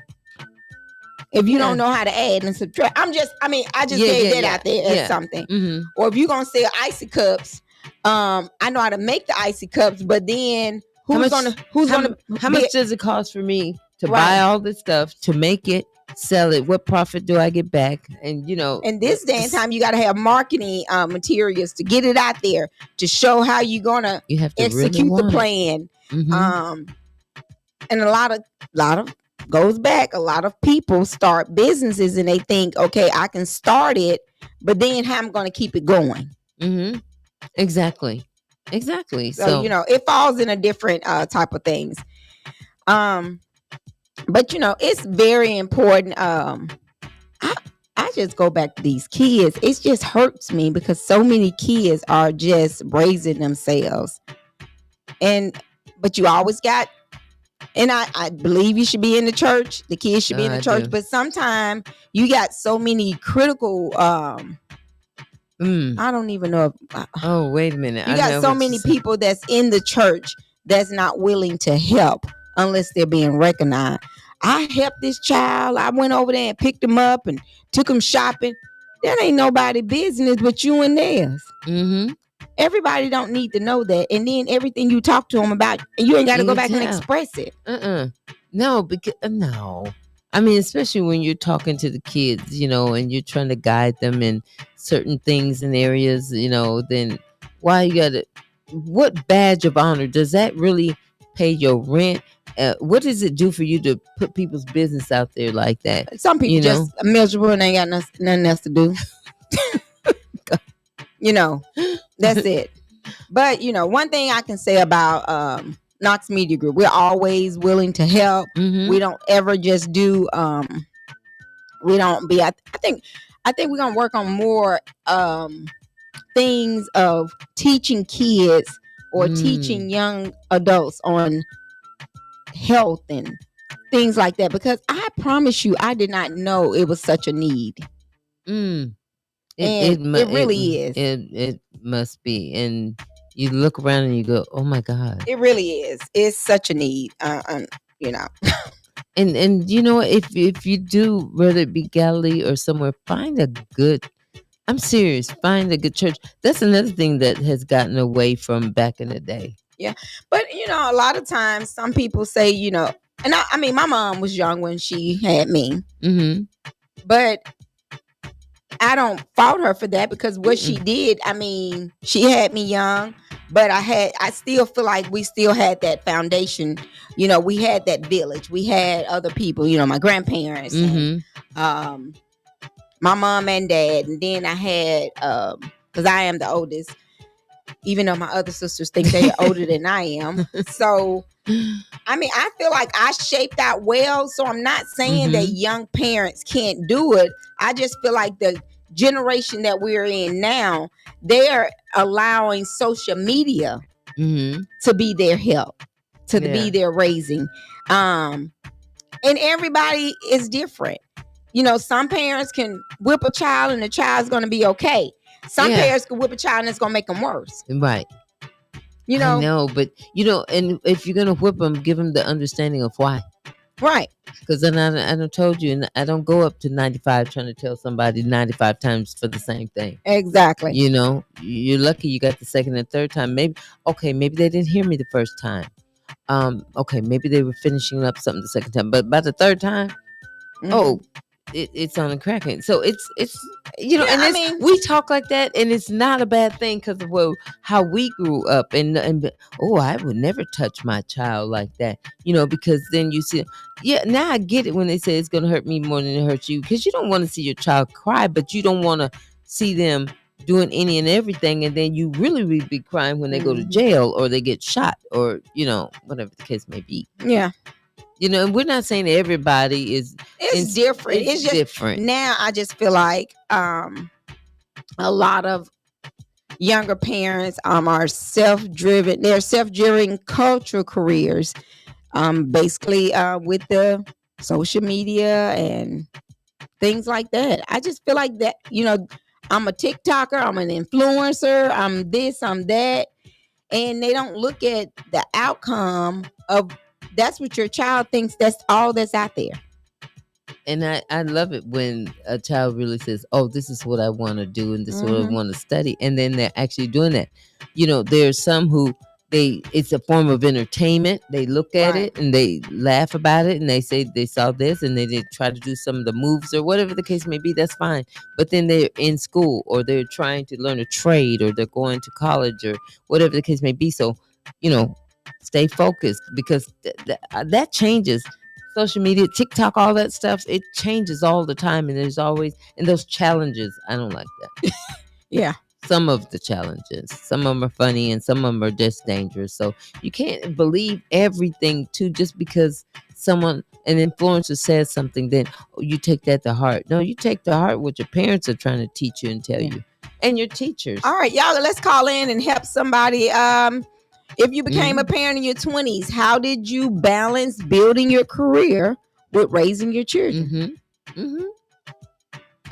S6: If you don't know how to add and subtract. I just gave that out there as something.
S7: Mm-hmm.
S6: Or if you're going to sell icy cups, I know how to make the icy cups, but then how much
S7: does it cost for me to buy all this stuff, to make it, sell it? What profit do I get back? And
S6: in this day and time, you got to have marketing materials to get it out there, to show how you're going to execute the plan.
S7: Mm-hmm.
S6: And a lot of goes back. A lot of people start businesses and they think, okay, I can start it, but then how I'm going to keep it going.
S7: Mm-hmm. Exactly.
S6: So it falls in a different type of things. But it's very important. I just go back to these kids. It just hurts me because so many kids are just raising themselves. But you always got. And I believe you should be in the church. The kids should be in the church. But sometimes you got so many critical. I don't even know.
S7: Oh, wait a minute.
S6: You got so many people that's in the church that's not willing to help unless they're being recognized. I helped this child. I went over there and picked him up and took him shopping. That ain't nobody business but you and theirs.
S7: Mm-hmm.
S6: Everybody don't need to know that. And then everything you talk to them about, you ain't got to go back and express it.
S7: No, because no. I mean, especially when you're talking to the kids, and you're trying to guide them in certain things and areas, then why you got to, what badge of honor does that really pay your rent? What does it do for you to put people's business out there like that?
S6: Some people just miserable and ain't got nothing else to do. That's it. But one thing I can say about Knox Media Group, we're always willing to help.
S7: Mm-hmm.
S6: We don't ever just do we don't be I think we're gonna work on more things of teaching kids or teaching young adults on health and things like that, because I promise you I did not know it was such a need. It really is.
S7: It must be. And you look around and you go, oh my God.
S6: It really is. It's such a need.
S7: And if you do, whether it be Galilee or somewhere, find a good church. That's another thing that has gotten away from back in the day.
S6: Yeah. But a lot of times some people say, and I mean my mom was young when she had me.
S7: Mm-hmm.
S6: But I don't fault her for that, because what she did, I mean, she had me young, but I still feel like we still had that foundation. We had that village. We had other people, my grandparents, and, my mom and dad. And then I had, because I am the oldest, even though my other sisters think they're older than I am. So, I mean, I feel like I shaped out well. So I'm not saying that young parents can't do it. I just feel like the generation that we're in now, they're allowing social media to be their help, to be their raising. And everybody is different. Some parents can whip a child and the child's going to be okay. Some parents can whip a child and it's going to make them worse.
S7: Right. I know, but and if you're going to whip them, give them the understanding of why.
S6: Right.
S7: Because then I done told you, and I don't go up to 95 trying to tell somebody 95 times for the same thing.
S6: Exactly.
S7: You know, you're lucky you got the second and third time. Maybe they didn't hear me the first time. Okay, maybe they were finishing up something the second time, but by the third time, oh, it's on and cracking. So it's you know,
S6: Yeah,
S7: and
S6: I
S7: it's,
S6: mean-
S7: we talk like that, and it's not a bad thing because of how we grew up, and I would never touch my child like that, you know, because then you see, now I get it when they say it's gonna hurt me more than it hurts you, because you don't want to see your child cry, but you don't want to see them doing any and everything, and then you really be crying when they go to jail or they get shot, or you know, whatever the case may be.
S6: Yeah.
S7: You know, and we're not saying everybody is.
S6: It's different. It's just
S7: different.
S6: Now I just feel like a lot of younger parents are self-driven. They're self-driven cultural careers, basically with the social media and things like that. I just feel like that, you know, I'm a TikToker, I'm an influencer, I'm this, I'm that, and they don't look at the outcome of that's what your child thinks. That's all that's out there.
S7: And I love it when a child really says, oh, this is what I want to do and this is what I want to study. And then they're actually doing that. You know, there's some who it's a form of entertainment. They look at it and they laugh about it and they say they saw this and they did try to do some of the moves or whatever the case may be. That's fine. But then they're in school or they're trying to learn a trade or they're going to college or whatever the case may be. So, you know, stay focused because that changes. Social media, TikTok, all that stuff, it changes all the time. And there's always, and those challenges, I don't like that.
S6: Yeah.
S7: Some of the challenges, some of them are funny and some of them are just dangerous. So you can't believe everything too, just because an influencer says something, then you take that to heart. No, you take to heart what your parents are trying to teach you and tell you. And your teachers.
S6: All right, y'all, let's call in and help somebody. If you became a parent in your 20s, how did you balance building your career with raising your children?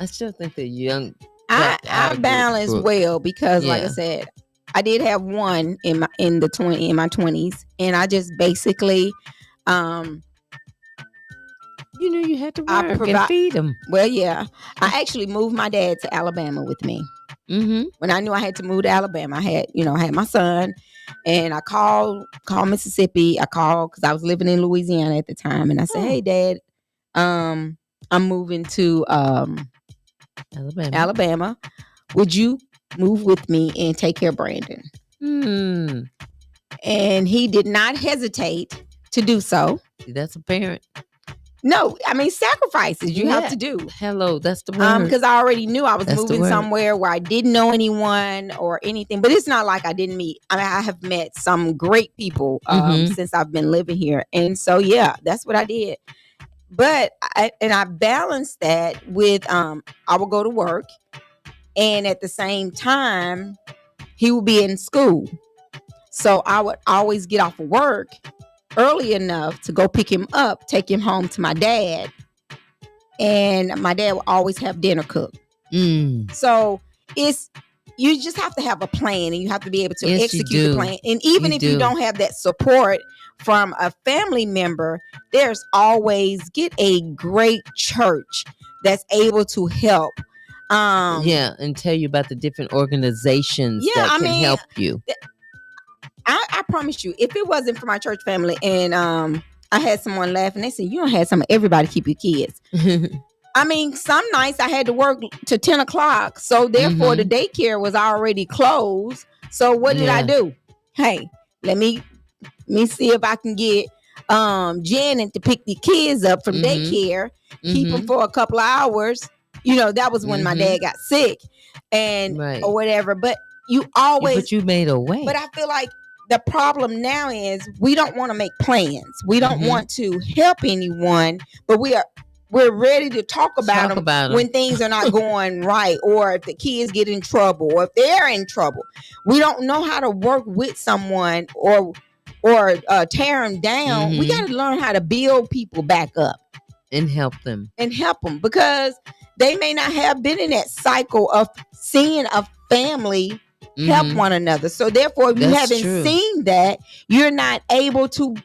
S7: I still think they're young.
S6: I balanced well because, like I said, I did have one in my 20s, and I just basically,
S7: you know, you had to work and feed them.
S6: Well, yeah, I actually moved my dad to Alabama with me. When I knew I had to move to Alabama, I had my son. And I called Mississippi. I called because I was living in Louisiana at the time. And I said, hey, Dad, I'm moving to Alabama. Would you move with me and take care of Brandon? And he did not hesitate to do so.
S7: That's a parent.
S6: No, I mean, sacrifices you have to do.
S7: Hello, that's the word.
S6: Because I already knew I was moving somewhere where I didn't know anyone or anything. But it's not like I didn't meet. I mean, I have met some great people since I've been living here. And so, yeah, that's what I did. But I balanced that with I would go to work. And at the same time, he would be in school. So I would always get off of work early enough to go pick him up, take him home to my dad. And my dad would always have dinner cooked. So you just have to have a plan and you have to be able to execute the plan. And even if you don't have that support from a family member, there's always get a great church that's able to help.
S7: And tell you about the different organizations that can help you.
S6: I promise you, if it wasn't for my church family and I had someone laughing, they said, you don't have everybody keep your kids. I mean, some nights I had to work to 10 o'clock. So therefore the daycare was already closed. So what did I do? Hey, let me see if I can get Janet to pick the kids up from daycare, keep them for a couple of hours. You know, that was when my dad got sick and or whatever. But you always
S7: but you made a way.
S6: But I feel like the problem now is we don't want to make plans. We don't want to help anyone, but we're ready to talk about them when things are not going right, or if the kids get in trouble, or if they're in trouble. We don't know how to work with someone or tear them down. We got to learn how to build people back up
S7: and help them
S6: because they may not have been in that cycle of seeing a family help one another. So therefore, if you haven't seen that, you're not able to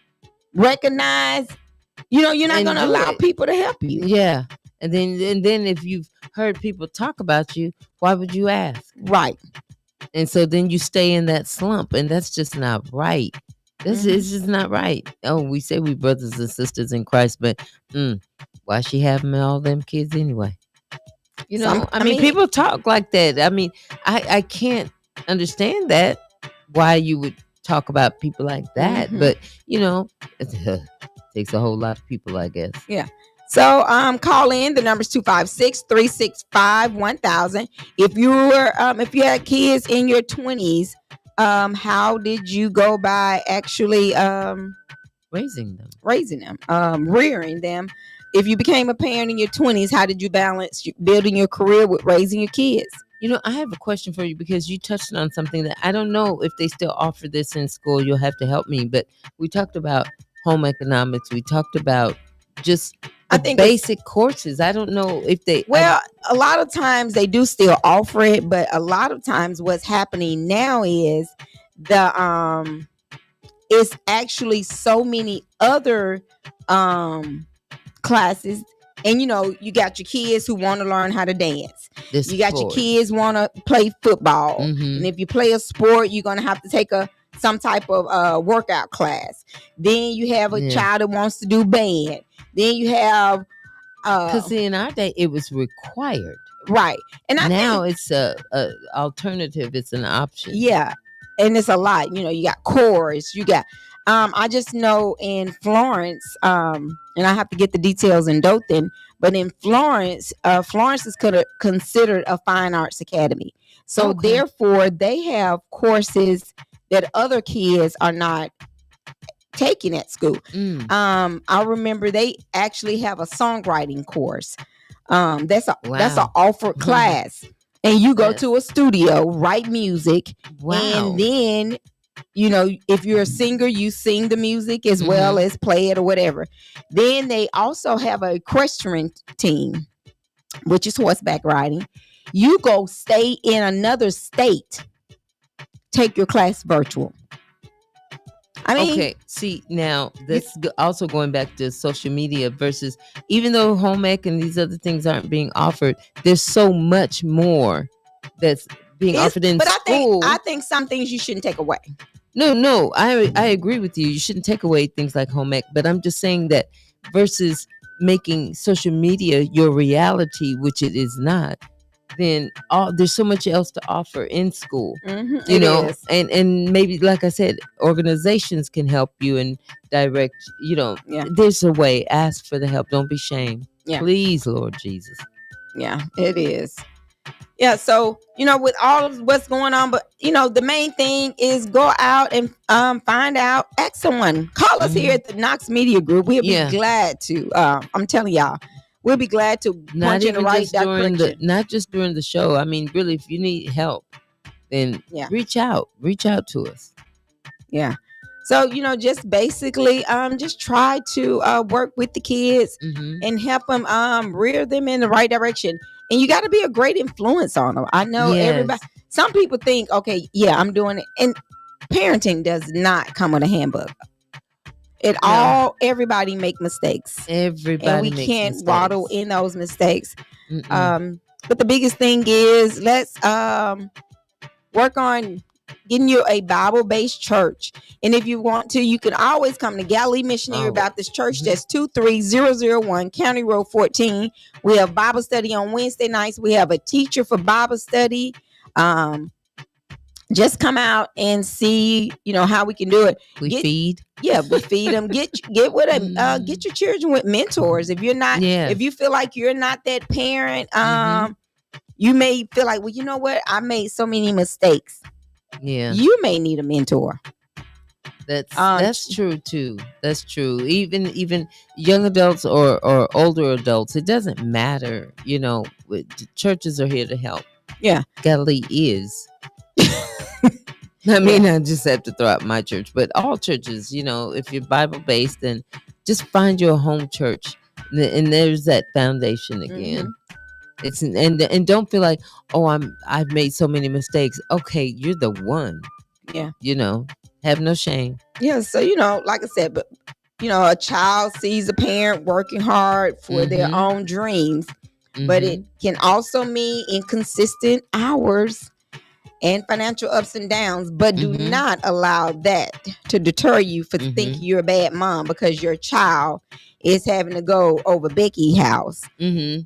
S6: recognize you're not
S7: And
S6: going to
S7: do
S6: allow
S7: it.
S6: people to help you.
S7: Yeah. And then if you've heard people talk about you, why would you ask?
S6: Right.
S7: And so then you stay in that slump, and that's just not right. This is just not right. Oh, we say we brothers and sisters in Christ, but why she having all them kids anyway? I mean, people talk like that. I mean, I can't understand that, why you would talk about people like that. But, it takes a whole lot of people, I guess.
S6: Yeah. So call in. The number's 256-365-1000. If you had kids in your 20s, how did you go by actually
S7: raising them,
S6: rearing them? If you became a parent in your 20s, how did you balance building your career with raising your kids?
S7: I have a question for you, because you touched on something that I don't know if they still offer this in school. You'll have to help me. But we talked about home economics. We talked about just basic courses. I don't know if they.
S6: Well, a lot of times they do still offer it, but a lot of times what's happening now is it's actually so many other classes. And you got your kids who want to learn how to dance. You got your kids want to play football. And if you play a sport, you're going to have to take some type of workout class. Then you have a child that wants to do band. Then you have
S7: because in our day it was required,
S6: right? And
S7: now it's a alternative. It's an option.
S6: Yeah, and it's a lot. You got chorus. You got. I just know in Florence, and I have to get the details in Dothan, but in Florence, Florence is considered a fine arts academy. So therefore, they have courses that other kids are not taking at school. I remember they actually have a songwriting course. That's an offered class, and you go to a studio, write music, and then if you're a singer, you sing the music as well as play it or whatever. Then they also have an equestrian team, which is horseback riding. You go stay in another state, take your class virtual.
S7: Okay, see, now that's also going back to social media versus, even though home ec and these other things aren't being offered, there's so much more that's being offered in school.
S6: I think some things you shouldn't take away.
S7: No, I agree with you. You shouldn't take away things like home ec, but I'm just saying that versus making social media your reality, which it is not, then there's so much else to offer in school. And maybe, like I said, organizations can help you and direct. There's a way. Ask for the help. Don't be shamed. Please, Lord Jesus.
S6: Yeah, it is. Yeah, so with all of what's going on, but the main thing is go out and find out, ask someone, call us here at the Knox Media Group. We'll be glad to. I'm telling y'all, we'll be glad to point you in the right direction.
S7: Not just during the show. I mean, really, if you need help, then reach out to us.
S6: Yeah. So, just basically, just try to work with the kids and help them rear them in the right direction. And you got to be a great influence on them. I know everybody, some people think, okay, I'm doing it. And parenting does not come with a handbook. Everybody make mistakes.
S7: Everybody
S6: and we can't waddle in those mistakes. But the biggest thing is let's work on getting you a Bible-based church. And if you want to, you can always come to Galilee Missionary Baptist Church. That's 23001 County Road 14. We have Bible study on Wednesday nights. We have a teacher for Bible study. Just come out and see, how we can do it.
S7: We feed.
S6: Yeah, we feed them. Get with them. Get your children with mentors. If you're not, if you feel like you're not that parent, you may feel like, well, you know what? I made so many mistakes.
S7: Yeah,
S6: you may need a mentor.
S7: That's true too. That's true. Even young adults or older adults, it doesn't matter. Churches are here to help.
S6: Yeah,
S7: Galilee is. I mean, I just have to throw out my church, but all churches, if you're Bible based, then just find your home church, and there's that foundation again. It's and don't feel like, I've made so many mistakes. Okay, you're the one.
S6: Yeah.
S7: Have no shame.
S6: Yeah. So like I said, but a child sees a parent working hard for their own dreams, but it can also mean inconsistent hours and financial ups and downs. But do not allow that to deter you for thinking you're a bad mom because your child is having to go over Becky's house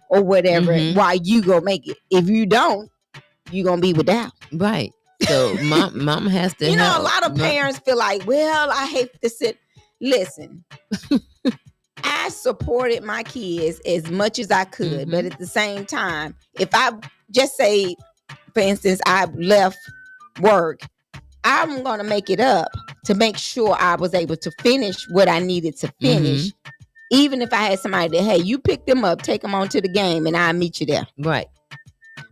S6: or whatever while you go make it. If you don't, you're gonna be without.
S7: Right. So mom has to help.
S6: A lot of parents feel like, well, I hate to sit. Listen, I supported my kids as much as I could, but at the same time, if I just say, for instance, I left work, I'm gonna make it up to make sure I was able to finish what I needed to finish. Even if I had somebody that, hey, you pick them up, take them on to the game, and I'll meet you there.
S7: Right.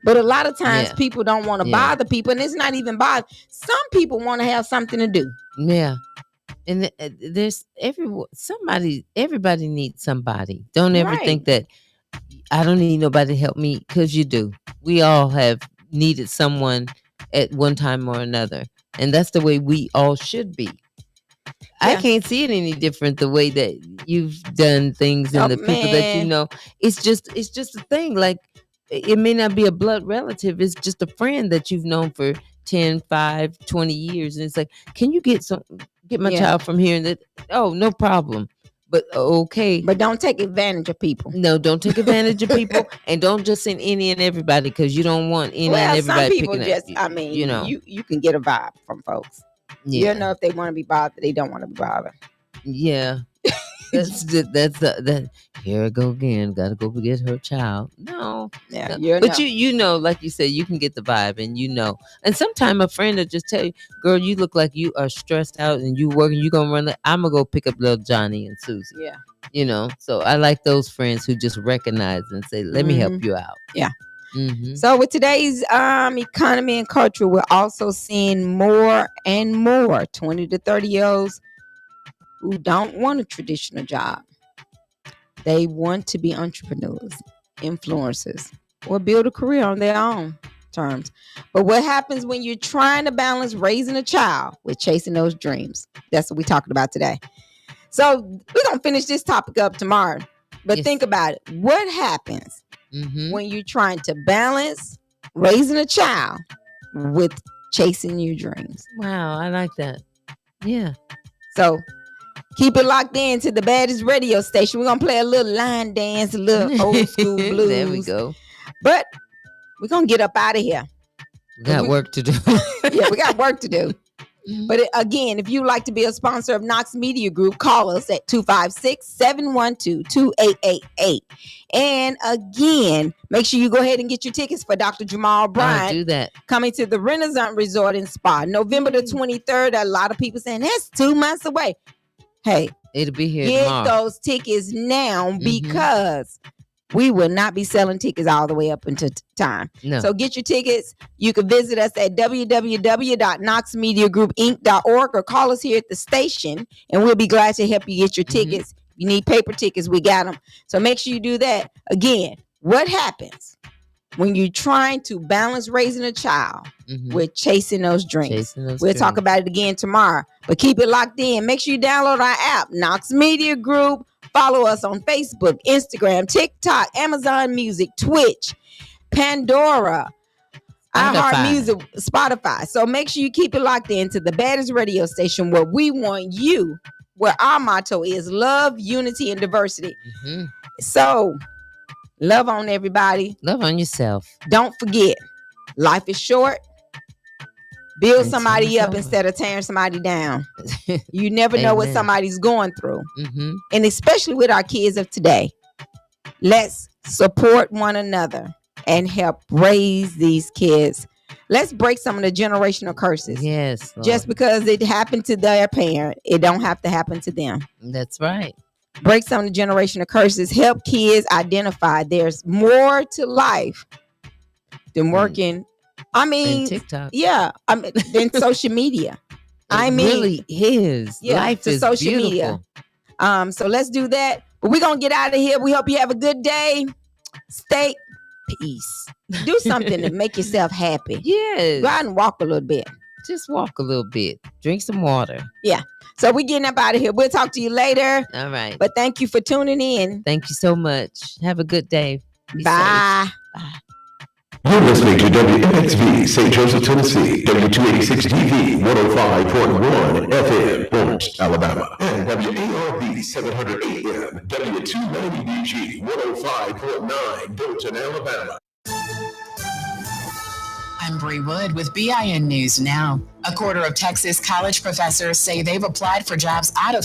S6: But a lot of times people don't want to bother people, and it's not even bother. Some people want to have something to do.
S7: Yeah. And there's everybody needs somebody. Don't ever think that I don't need nobody to help me, because you do. We all have needed someone at one time or another. And that's the way we all should be. I can't see it any different the way that you've done things and the people that you know. It's just a thing. Like, it may not be a blood relative. It's just a friend that you've known for 10, 5, 20 years. And it's like, can you get my child from here? And that, oh, no problem. But okay.
S6: But don't take advantage of people.
S7: No, don't take advantage of people. And don't just send any and everybody, because you don't want any and everybody.
S6: Some people
S7: picking
S6: just, you can get a vibe from folks. You don't know if they want to be bothered. They don't want to be bothered.
S7: Yeah. That's here I go again. Gotta go get her child. No.
S6: Yeah.
S7: No. But you know, like you said, you can get the vibe, and and sometimes a friend will just tell you, girl, you look like you are stressed out and you working, you gonna run. I'm gonna go pick up little Johnny and Susie. Yeah. So I like those friends who just recognize and say, let me help you out.
S6: Yeah. So with today's economy and culture, we're also seeing more and more 20 to 30-year-olds who don't want a traditional job. They want to be entrepreneurs, influencers, or build a career on their own terms. But what happens when you're trying to balance raising a child with chasing those dreams? That's what we're talking about today. So we're going to finish this topic up tomorrow. But think about it. What happens when you're trying to balance raising a child with chasing your dreams?
S7: Wow, I like that. Yeah.
S6: So keep it locked in to the baddest radio station. We're going to play a little line dance, a little old school blues.
S7: There we go.
S6: But we're going to get up out of here.
S7: We got work to do.
S6: Yeah, we got work to do. But again, if you'd like to be a sponsor of Knox Media Group, call us at 256-712-2888. And again, make sure you go ahead and get your tickets for Dr. Jamal Bryant.
S7: Do that.
S6: Coming to the Renaissance Resort and Spa, November the 23rd. A lot of people saying that's 2 months away. Hey,
S7: it'll be here
S6: get
S7: tomorrow.
S6: Those tickets now, because we will not be selling tickets all the way up until time.
S7: No.
S6: So get your tickets. You can visit us at www.knoxmediagroupinc.org or call us here at the station, and we'll be glad to help you get your tickets. If you need paper tickets, we got them. So make sure you do that. Again, what happens when you're trying to balance raising a child with chasing those dreams? We'll talk about it again tomorrow. But keep it locked in. Make sure you download our app, Knox Media Group. Follow us on Facebook, Instagram, TikTok, Amazon Music, Twitch, Pandora, iHeartMusic, Spotify. So make sure you keep it locked in to the baddest radio station, where we want you, where our motto is love, unity, and diversity. So love on everybody.
S7: Love on yourself.
S6: Don't forget, life is short. Build somebody up instead of tearing somebody down. You never know what somebody's going through. And especially with our kids of today, let's support one another and help raise these kids. Let's break some of the generational curses.
S7: Yes, Lord.
S6: Just because it happened to their parent, it don't have to happen to them.
S7: That's right.
S6: Break some of the generational curses. Help kids identify there's more to life than working. I mean,
S7: TikTok.
S6: Yeah, than social media.
S7: It really is.
S6: Yeah,
S7: life is
S6: social
S7: beautiful.
S6: Media. So let's do that. But we're gonna get out of here. We hope you have a good day. Stay peace. Do something to make yourself happy.
S7: Yes.
S6: Go out and walk a little bit.
S7: Just walk a little bit. Drink some water.
S6: So we're getting up out of here. We'll talk to you later.
S7: All right.
S6: But thank you for tuning in.
S7: Thank you so much. Have a good day. Be
S6: Bye.
S7: safe.
S2: You're listening to WMXV St. Joseph, Tennessee, W286DV 105.1 FM, Florence, Alabama, and WARB 700 AM, W290DG 105.9 Dothan, Alabama.
S3: I'm Bree Wood with BIN News Now. A quarter of Texas college professors say they've applied for jobs out of